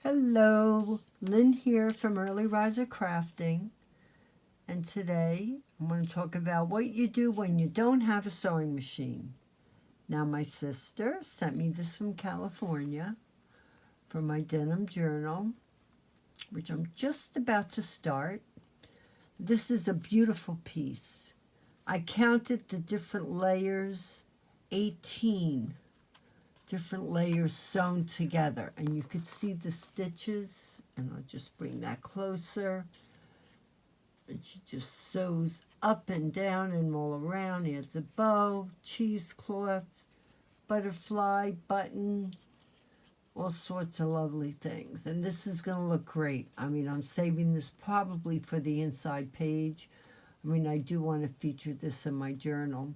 Hello, Lynn here from Early Riser Crafting, and today I'm going to talk about what you do when you don't have a sewing machine. Now, my sister sent me this from California for my denim journal, which I'm just about to start. This is a beautiful piece. I counted the different layers, 18 different layers sewn together, and you could see the stitches, and I'll just bring that closer. And she just sews up and down and all around. Adds a bow, cheesecloth, butterfly, button, all sorts of lovely things. And this is going to look great. I mean, I'm saving this probably for the inside page. I mean, I do want to feature this in my journal.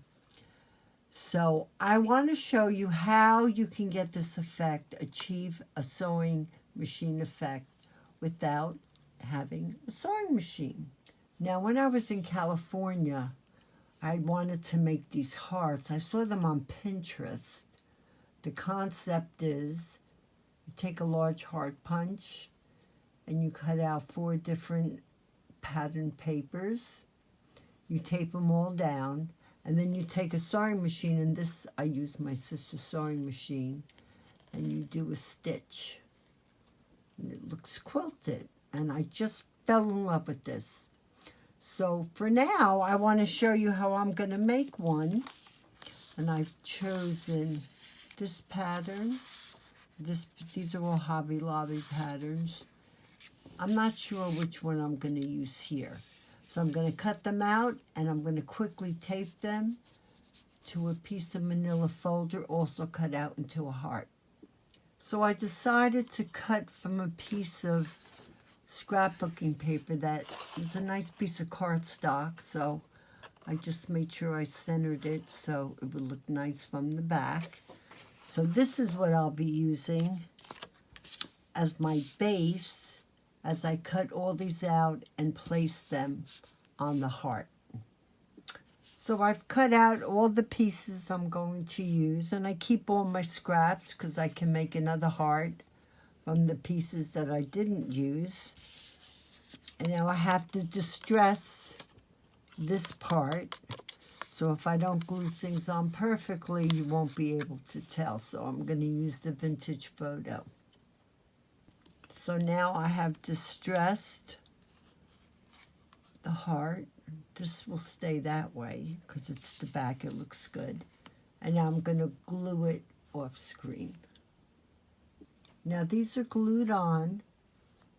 So I want to show you how you can get this effect, achieve a sewing machine effect without having a sewing machine. Now, when I was in California, I wanted to make these hearts. I saw them on Pinterest. The concept is you take a large heart punch and you cut out 4 different pattern papers. You tape them all down, and then you take a sewing machine, and this, I use my sister's sewing machine, and you do a stitch. And it looks quilted, and I just fell in love with this. So for now, I want to show you how I'm going to make one. And I've chosen this pattern. These are all Hobby Lobby patterns. I'm not sure which one I'm going to use here. So I'm going to cut them out, and I'm going to quickly tape them to a piece of manila folder, also cut out into a heart. So I decided to cut from a piece of scrapbooking paper that is a nice piece of cardstock, so I just made sure I centered it so it would look nice from the back. So this is what I'll be using as my base as I cut all these out and place them on the heart. So I've cut out all the pieces I'm going to use, and I keep all my scraps because I can make another heart from the pieces that I didn't use. And now I have to distress this part. So if I don't glue things on perfectly, you won't be able to tell. So I'm going to use the vintage photo. So now I have distressed the heart. This will stay that way because it's the back. It looks good. And now I'm going to glue it off screen. Now these are glued on,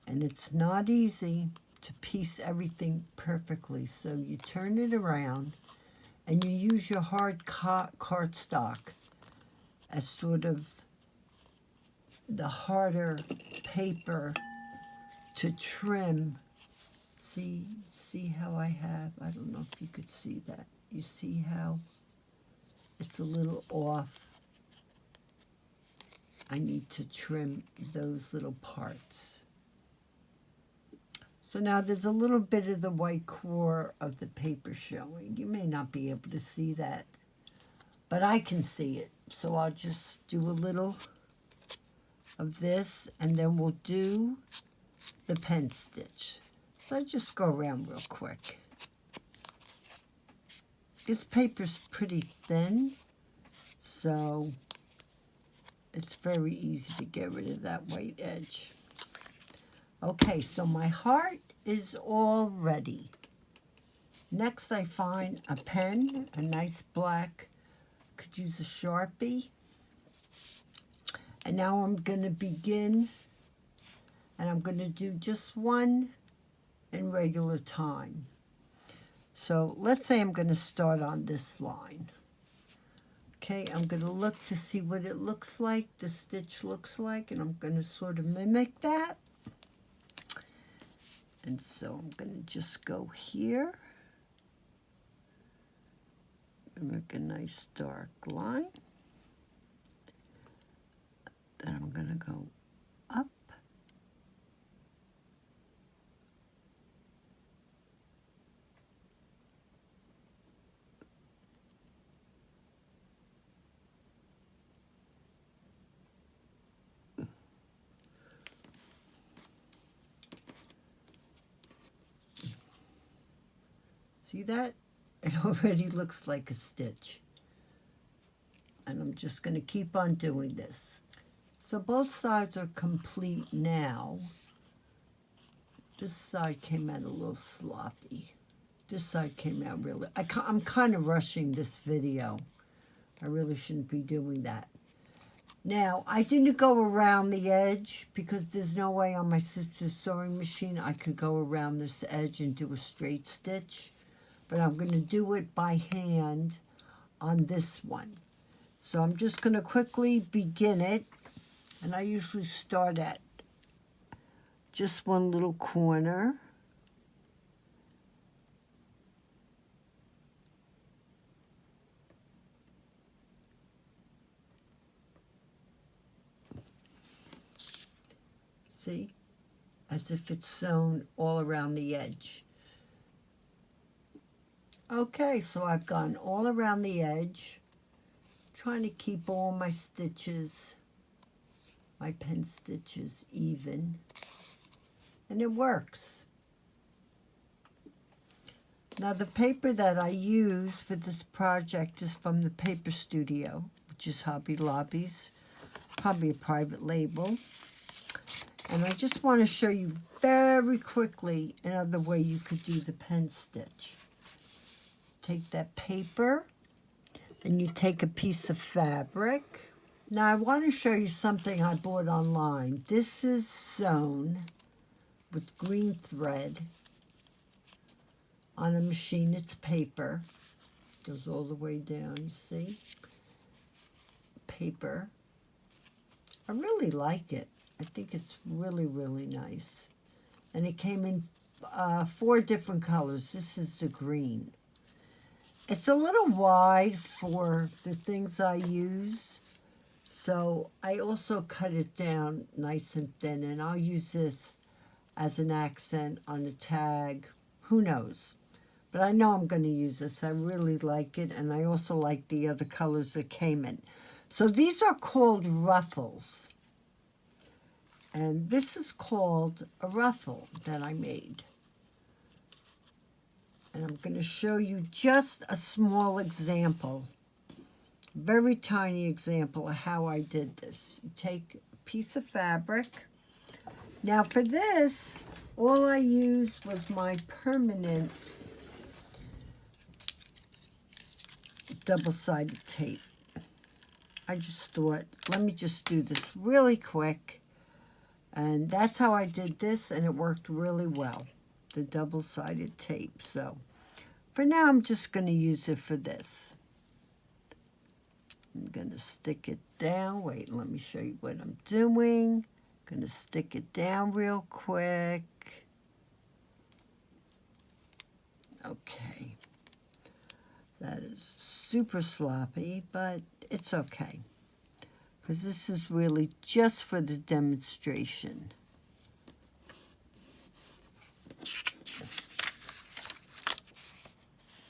and it's not easy to piece everything perfectly. So you turn it around, and you use your hard cardstock as sort of the harder paper to trim. See how I have, I don't know if you could see that. You see how it's a little off? I need to trim those little parts. So now there's a little bit of the white core of the paper showing. You may not be able to see that, but I can see it. So I'll just do a little of this, and then we'll do the pen stitch. So I just go around real quick. This paper's pretty thin, so it's very easy to get rid of that white edge. Okay, so my heart is all ready. Next, I find a pen, a nice black, could use a Sharpie. And now I'm going to begin, and I'm going to do just one in regular time. So let's say I'm going to start on this line. Okay, I'm going to look to see what it looks like, the stitch looks like, and I'm going to sort of mimic that. And so I'm going to just go here and make a nice dark line. Then I'm going to go up. See that? It already looks like a stitch. And I'm just going to keep on doing this. So both sides are complete now. This side came out a little sloppy. This side came out really... I'm kind of rushing this video. I really shouldn't be doing that. Now, I didn't go around the edge because there's no way on my sister's sewing machine I could go around this edge and do a straight stitch. But I'm going to do it by hand on this one. So I'm just going to quickly begin it. And I usually start at just one little corner. See? As if it's sewn all around the edge. Okay, so I've gone all around the edge, trying to keep all my stitches, my pen stitches, even. And it works. Now the paper that I use for this project is from the Paper Studio, which is Hobby Lobby's, probably a private label. And I just want to show you very quickly another way you could do the pen stitch. Take that paper and you take a piece of fabric. Now I want to show you something I bought online. This is sewn with green thread on a machine. It's paper. Goes all the way down, you see? Paper. I really like it. I think it's really, really nice. And it came in 4 different colors. This is the green. It's a little wide for the things I use. So I also cut it down nice and thin. And I'll use this as an accent on a tag. Who knows? But I know I'm going to use this. I really like it. And I also like the other colors that came in. So these are called ruffles. And this is called a ruffle that I made. And I'm going to show you just a small example, very tiny example of how I did this. You take a piece of fabric. Now for this, all I used was my permanent double-sided tape. I just thought, let me just do this really quick. And that's how I did this, and it worked really well, the double-sided tape. So for now, I'm just going to use it for this. I'm going to stick it down. Wait, let me show you what I'm doing. Going to stick it down real quick. Okay. That is super sloppy, but it's okay. Because this is really just for the demonstration.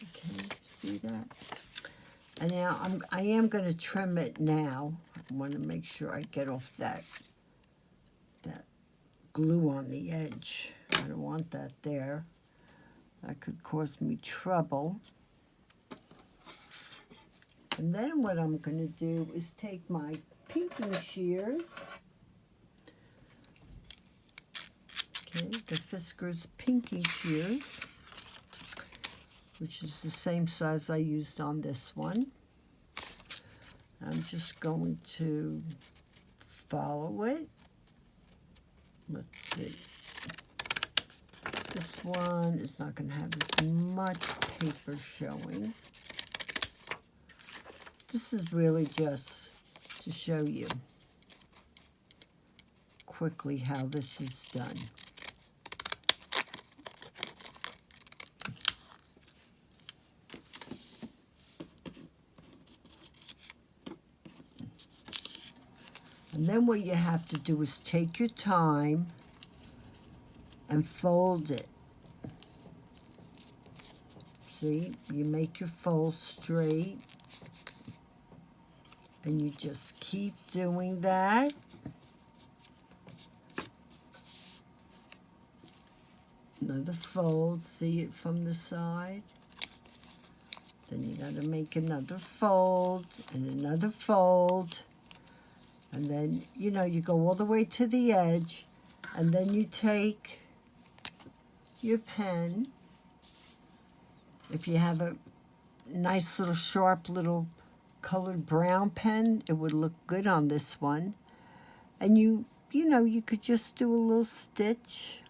Okay, see that? And now I am going to trim it now. I want to make sure I get off that glue on the edge. I don't want that there. That could cause me trouble. And then what I'm going to do is take my pinking shears. Okay, the Fiskars pinking shears, which is the same size I used on this one. I'm just going to follow it. Let's see. This one is not going to have as much paper showing. This is really just to show you quickly how this is done. And then what you have to do is take your time and fold it. See, you make your fold straight. And you just keep doing that. Another fold, see it from the side. Then you got to make another fold and another fold. And then, you know, you go all the way to the edge. And then you take your pen. If you have a nice little sharp little colored brown pen, it would look good on this one. And you know, you could just do a little stitch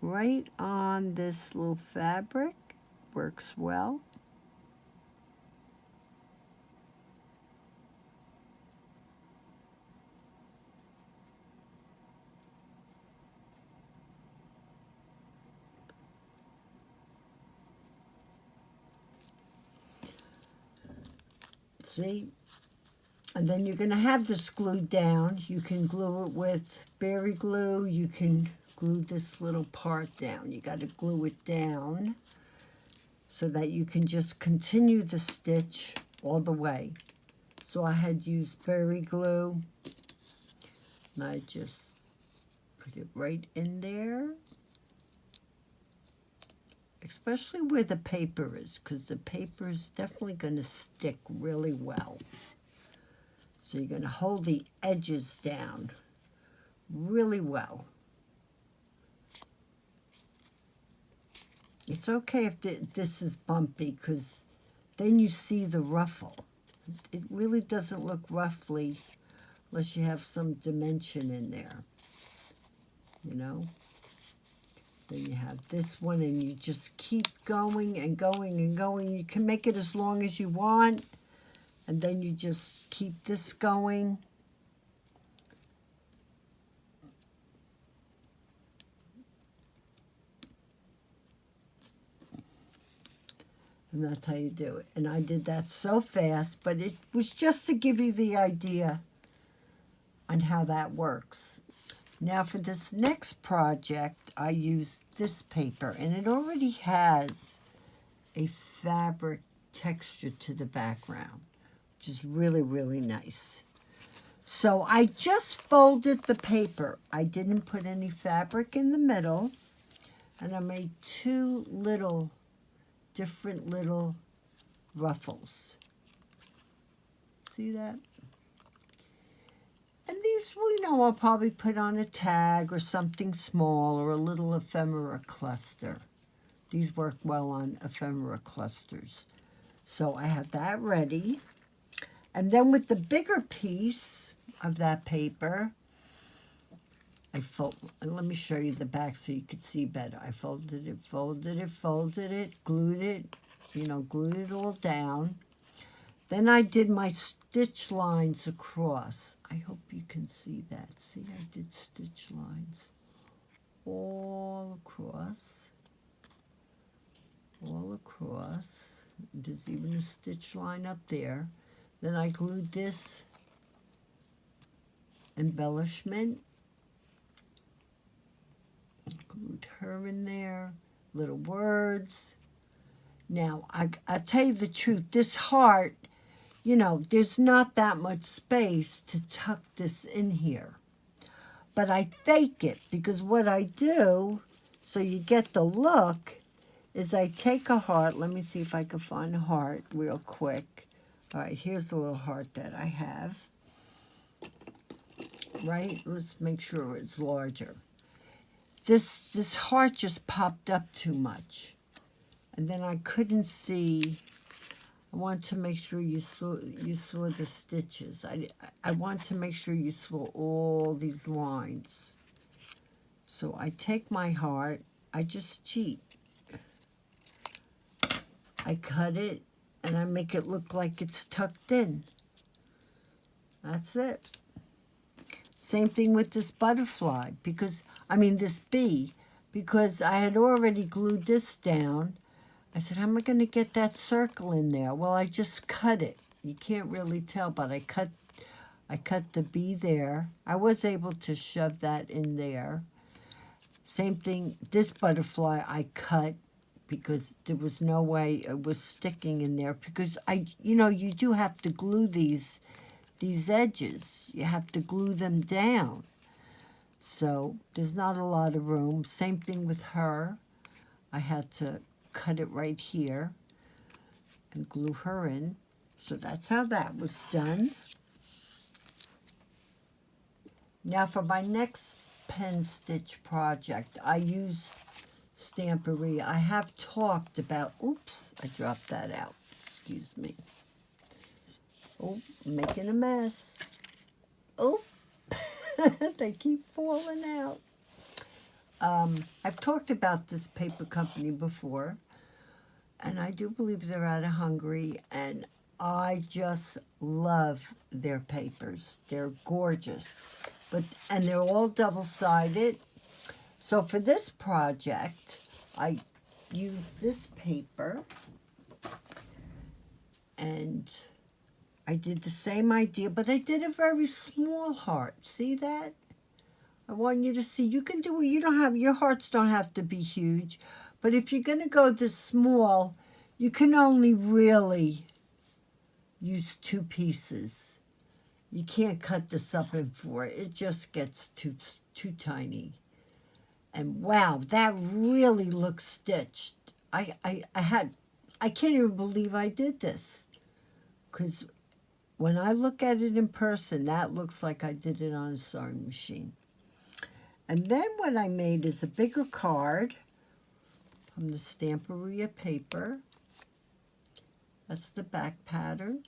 right on this little fabric. Works well. See? And then you're going to have this glued down. You can glue it with berry glue. You can glue this little part down. You got to glue it down so that you can just continue the stitch all the way. So I had used berry glue, and I just put it right in there, especially where the paper is, because the paper is definitely going to stick really well. So you're going to hold the edges down really well. It's okay if this is bumpy, because then you see the ruffle. It really doesn't look ruffly unless you have some dimension in there, you know. Then you have this one, and you just keep going and going and going. You can make it as long as you want, and then you just keep this going. And that's how you do it. And I did that so fast, but it was just to give you the idea on how that works. Now for this next project, I used this paper, and it already has a fabric texture to the background, which is really, really nice. So I just folded the paper. I didn't put any fabric in the middle, and I made two different little ruffles. See that? And these, you know, I'll probably put on a tag or something small, or a little ephemera cluster. These work well on ephemera clusters. So I have that ready. And then with the bigger piece of that paper, and let me show you the back so you could see better. I folded it, glued it, you know, glued it all down. Then I did my stitch lines across. I hope you can see that. See, I did stitch lines all across. There's even a stitch line up there. Then I glued this embellishment. Glued her in there, little words. Now, I'll tell you the truth, this heart, you know, there's not that much space to tuck this in here. But I fake it, because what I do, so you get the look, is I take a heart. Let me see if I can find a heart real quick. All right, here's the little heart that I have. Right? Let's make sure it's larger. This heart just popped up too much. And then I couldn't see. I want to make sure you saw the stitches. I want to make sure you saw all these lines. So I take my heart. I just cheat. I cut it, and I make it look like it's tucked in. That's it. Same thing with this butterfly, this bee, because I had already glued this down. I said, how am I going to get that circle in there? Well, I just cut it. You can't really tell, but I cut the bee there. I was able to shove that in there. Same thing, this butterfly I cut because there was no way it was sticking in there, because you do have to glue these edges. You have to glue them down. So there's not a lot of room. Same thing with her. I had to cut it right here and glue her in. So that's how that was done. Now for my next pen stitch project, I use Stamperia. I have talked about, oops, I dropped that out. Excuse me. Oh, I'm making a mess. Oh, they keep falling out. I've talked about this paper company before, and I do believe they're out of Hungary, and I just love their papers. They're gorgeous, and they're all double-sided. So for this project, I used this paper, and I did the same idea, but I did a very small heart. See that? I want you to see. You can do it. You don't have, your hearts don't have to be huge, but if you're going to go this small, you can only really use 2 pieces. You can't cut this up in 4. It just gets too tiny. And wow, that really looks stitched. I can't even believe I did this, because when I look at it in person, that looks like I did it on a sewing machine. And then what I made is a bigger card from the Stamperia paper. That's the back pattern.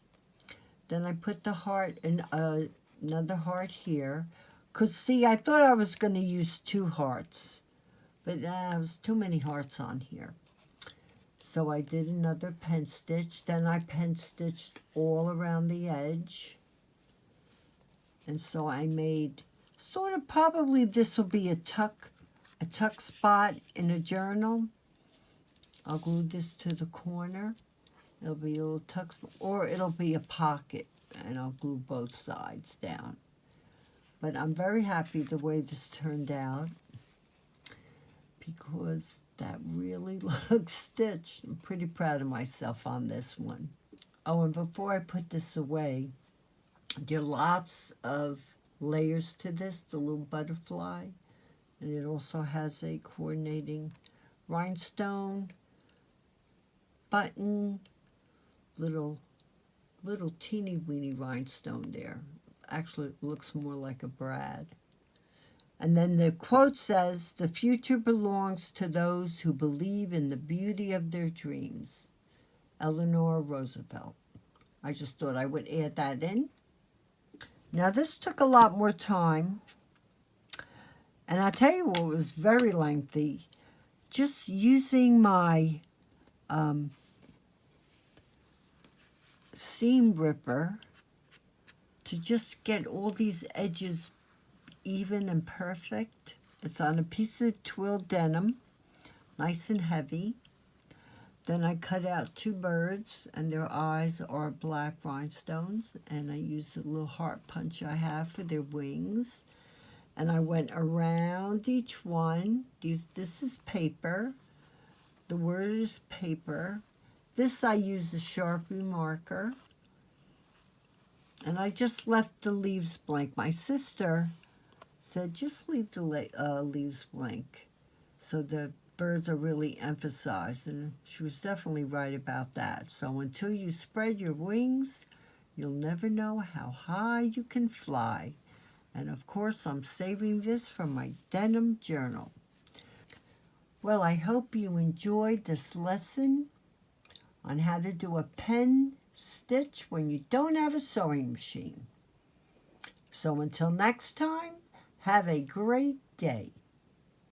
Then I put the heart and another heart here. Because, see, I thought I was going to use 2 hearts, but there was too many hearts on here. So I did another pen stitch. Then I pen stitched all around the edge. And so I made sort of, probably this will be a tuck spot in a journal. I'll glue this to the corner. It'll be a little tuck spot, or it'll be a pocket, and I'll glue both sides down. But I'm very happy the way this turned out, because that really looks stitched. I'm pretty proud of myself on this one. Oh, and before I put this away, there are lots of layers to this, the little butterfly, and it also has a coordinating rhinestone, button, little teeny weeny rhinestone there. Actually, it looks more like a brad. And then the quote says, "The future belongs to those who believe in the beauty of their dreams." Eleanor Roosevelt. I just thought I would add that in. Now, this took a lot more time, and I'll tell you what was very lengthy. Just using my seam ripper to just get all these edges even and perfect. It's on a piece of twill denim, nice and heavy. Then I cut out 2 birds, and their eyes are black rhinestones, and I used a little heart punch I have for their wings. And I went around each one. This is paper. The word is paper. This I use a Sharpie marker. And I just left the leaves blank. My sister said, just leave the leaves blank, so the birds are really emphasized, and she was definitely right about that. So until you spread your wings, you'll never know how high you can fly. And of course, I'm saving this for my denim journal. Well, I hope you enjoyed this lesson on how to do a pen stitch when you don't have a sewing machine. So until next time, have a great day.